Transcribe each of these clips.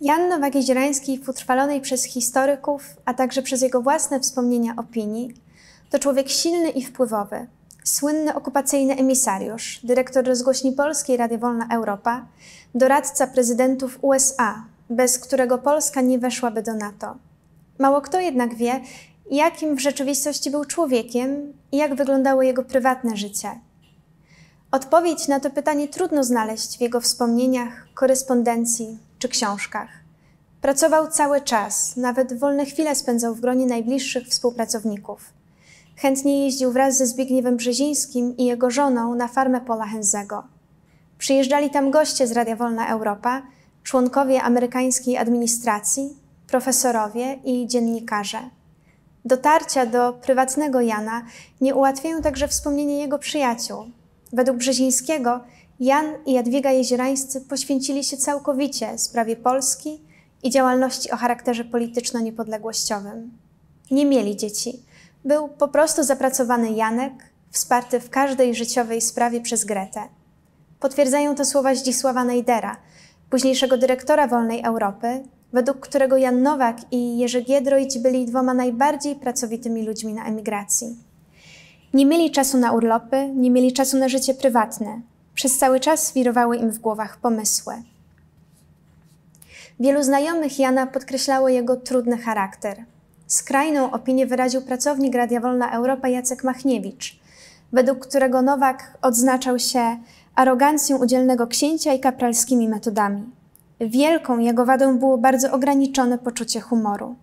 Jan Nowak-Jeziorański w utrwalonej przez historyków, a także przez jego własne wspomnienia opinii, to człowiek silny i wpływowy, słynny okupacyjny emisariusz, dyrektor rozgłośni polskiej Radia Wolna Europa, doradca prezydentów USA, bez którego Polska nie weszłaby do NATO. Mało kto jednak wie, jakim w rzeczywistości był człowiekiem i jak wyglądało jego prywatne życie. Odpowiedź na to pytanie trudno znaleźć w jego wspomnieniach, korespondencji czy książkach. Pracował cały czas, nawet wolne chwile spędzał w gronie najbliższych współpracowników. Chętnie jeździł wraz ze Zbigniewem Brzezińskim i jego żoną na farmę Paula Hensego. Przyjeżdżali tam goście z Radia Wolna Europa, członkowie amerykańskiej administracji, profesorowie i dziennikarze. Dotarcia do prywatnego Jana nie ułatwiają także wspomnienia jego przyjaciół. Według Brzezińskiego Jan i Jadwiga Jeziorańscy poświęcili się całkowicie sprawie Polski i działalności o charakterze polityczno-niepodległościowym. Nie mieli dzieci. Był po prostu zapracowany Janek, wsparty w każdej życiowej sprawie przez Gretę. Potwierdzają to słowa Zdzisława Nejdera, późniejszego dyrektora Wolnej Europy, według którego Jan Nowak i Jerzy Giedroyć byli dwoma najbardziej pracowitymi ludźmi na emigracji. Nie mieli czasu na urlopy, nie mieli czasu na życie prywatne. Przez cały czas wirowały im w głowach pomysły. Wielu znajomych Jana podkreślało jego trudny charakter. Skrajną opinię wyraził pracownik Radia Wolna Europa Jacek Machniewicz, według którego Nowak odznaczał się arogancją udzielnego księcia i kapralskimi metodami. Wielką jego wadą było bardzo ograniczone poczucie humoru.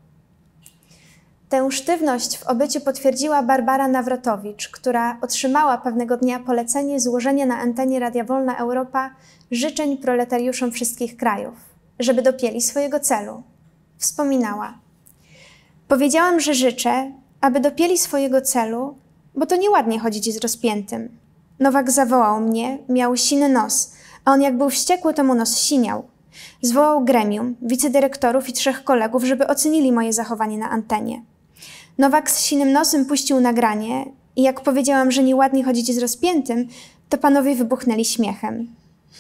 Tę sztywność w obyciu potwierdziła Barbara Nawrotowicz, która otrzymała pewnego dnia polecenie złożenia na antenie Radia Wolna Europa życzeń proletariuszom wszystkich krajów, żeby dopięli swojego celu. Wspominała: powiedziałam, że życzę, aby dopięli swojego celu, bo to nieładnie chodzić z rozpiętym. Nowak zawołał mnie, miał siny nos, a on jak był wściekły, to mu nos siniał. Zwołał gremium, wicedyrektorów i 3 kolegów, żeby ocenili moje zachowanie na antenie. Nowak z sinym nosem puścił nagranie i jak powiedziałam, że nieładnie chodzić z rozpiętym, to panowie wybuchnęli śmiechem.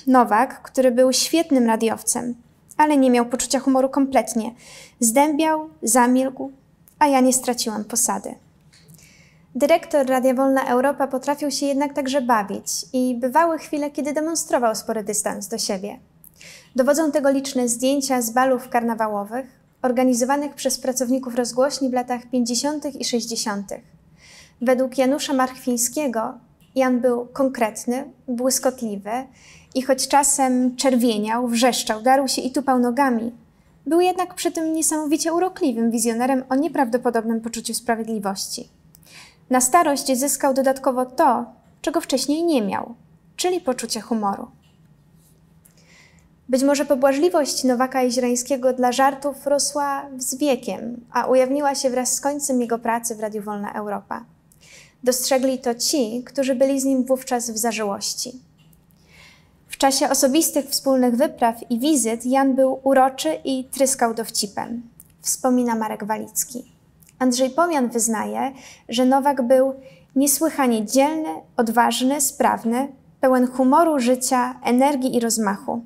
Nowak, który był świetnym radiowcem, ale nie miał poczucia humoru kompletnie, zdębiał, zamilkł, a ja nie straciłam posady. Dyrektor Radia Wolna Europa potrafił się jednak także bawić i bywały chwile, kiedy demonstrował spory dystans do siebie. Dowodzą tego liczne zdjęcia z balów karnawałowych organizowanych przez pracowników rozgłośni w latach 50. i 60. Według Janusza Marchwińskiego Jan był konkretny, błyskotliwy i choć czasem czerwieniał, wrzeszczał, darł się i tupał nogami, był jednak przy tym niesamowicie urokliwym wizjonerem o nieprawdopodobnym poczuciu sprawiedliwości. Na starość zyskał dodatkowo to, czego wcześniej nie miał, czyli poczucie humoru. Być może pobłażliwość Nowaka-Jeziorańskiego dla żartów rosła z wiekiem, a ujawniła się wraz z końcem jego pracy w Radiu Wolna Europa. Dostrzegli to ci, którzy byli z nim wówczas w zażyłości. W czasie osobistych wspólnych wypraw i wizyt Jan był uroczy i tryskał dowcipem, wspomina Marek Walicki. Andrzej Pomian wyznaje, że Nowak był niesłychanie dzielny, odważny, sprawny, pełen humoru, życia, energii i rozmachu.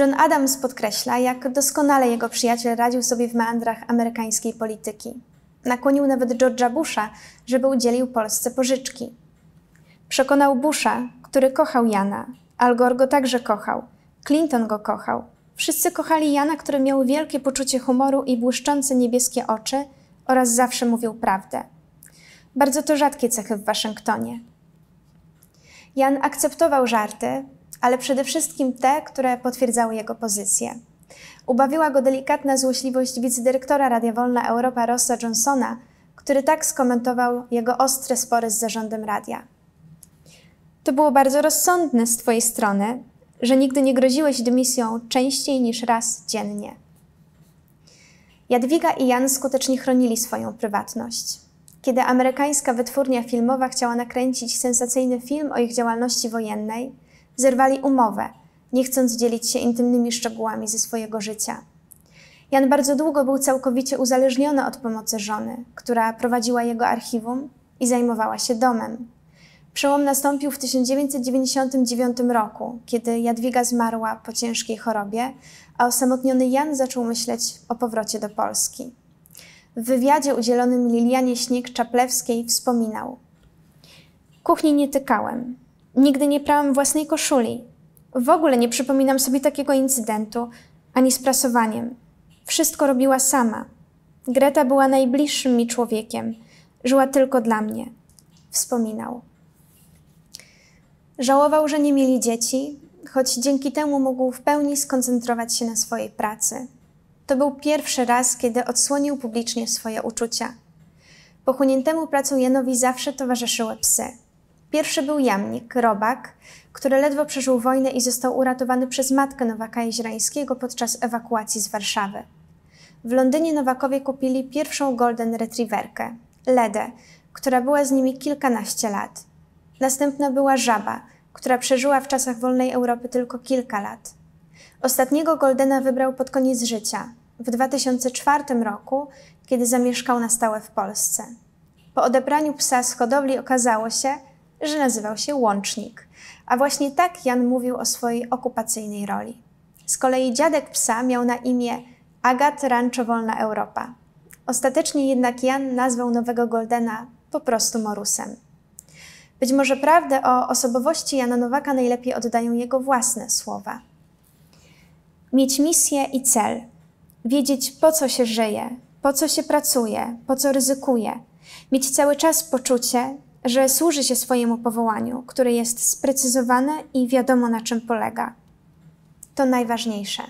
John Adams podkreśla, jak doskonale jego przyjaciel radził sobie w meandrach amerykańskiej polityki. Nakłonił nawet George'a Busha, żeby udzielił Polsce pożyczki. Przekonał Busha, który kochał Jana. Al Gore go także kochał. Clinton go kochał. Wszyscy kochali Jana, który miał wielkie poczucie humoru i błyszczące niebieskie oczy oraz zawsze mówił prawdę. Bardzo to rzadkie cechy w Waszyngtonie. Jan akceptował żarty, ale przede wszystkim te, które potwierdzały jego pozycję. Ubawiła go delikatna złośliwość wicedyrektora Radia Wolna Europa Rossa Johnsona, który tak skomentował jego ostre spory z zarządem radia. To było bardzo rozsądne z twojej strony, że nigdy nie groziłeś dymisją częściej niż raz dziennie. Jadwiga i Jan skutecznie chronili swoją prywatność. Kiedy amerykańska wytwórnia filmowa chciała nakręcić sensacyjny film o ich działalności wojennej, zerwali umowę, nie chcąc dzielić się intymnymi szczegółami ze swojego życia. Jan bardzo długo był całkowicie uzależniony od pomocy żony, która prowadziła jego archiwum i zajmowała się domem. Przełom nastąpił w 1999 roku, kiedy Jadwiga zmarła po ciężkiej chorobie, a osamotniony Jan zaczął myśleć o powrocie do Polski. W wywiadzie udzielonym Lilianie Śnieg-Czaplewskiej wspominał: kuchni nie tykałem. Nigdy nie prałem własnej koszuli. W ogóle nie przypominam sobie takiego incydentu, ani z prasowaniem. Wszystko robiła sama. Greta była najbliższym mi człowiekiem. Żyła tylko dla mnie. Wspominał. Żałował, że nie mieli dzieci, choć dzięki temu mógł w pełni skoncentrować się na swojej pracy. To był pierwszy raz, kiedy odsłonił publicznie swoje uczucia. Pochłoniętemu pracą Janowi zawsze towarzyszyły psy. Pierwszy był Jamnik, robak, który ledwo przeżył wojnę i został uratowany przez matkę Nowaka Jeziorańskiego podczas ewakuacji z Warszawy. W Londynie Nowakowie kupili pierwszą golden retrieverkę, Ledę, która była z nimi kilkanaście lat. Następna była Żaba, która przeżyła w czasach wolnej Europy tylko kilka lat. Ostatniego goldena wybrał pod koniec życia, w 2004 roku, kiedy zamieszkał na stałe w Polsce. Po odebraniu psa z hodowli okazało się, że nazywał się Łącznik, a właśnie tak Jan mówił o swojej okupacyjnej roli. Z kolei dziadek psa miał na imię Agat Rancho Wolna Europa. Ostatecznie jednak Jan nazwał nowego goldena po prostu Morusem. Być może prawdę o osobowości Jana Nowaka najlepiej oddają jego własne słowa. Mieć misję i cel. Wiedzieć, po co się żyje, po co się pracuje, po co ryzykuje. Mieć cały czas poczucie, że służy się swojemu powołaniu, które jest sprecyzowane i wiadomo, na czym polega. To najważniejsze.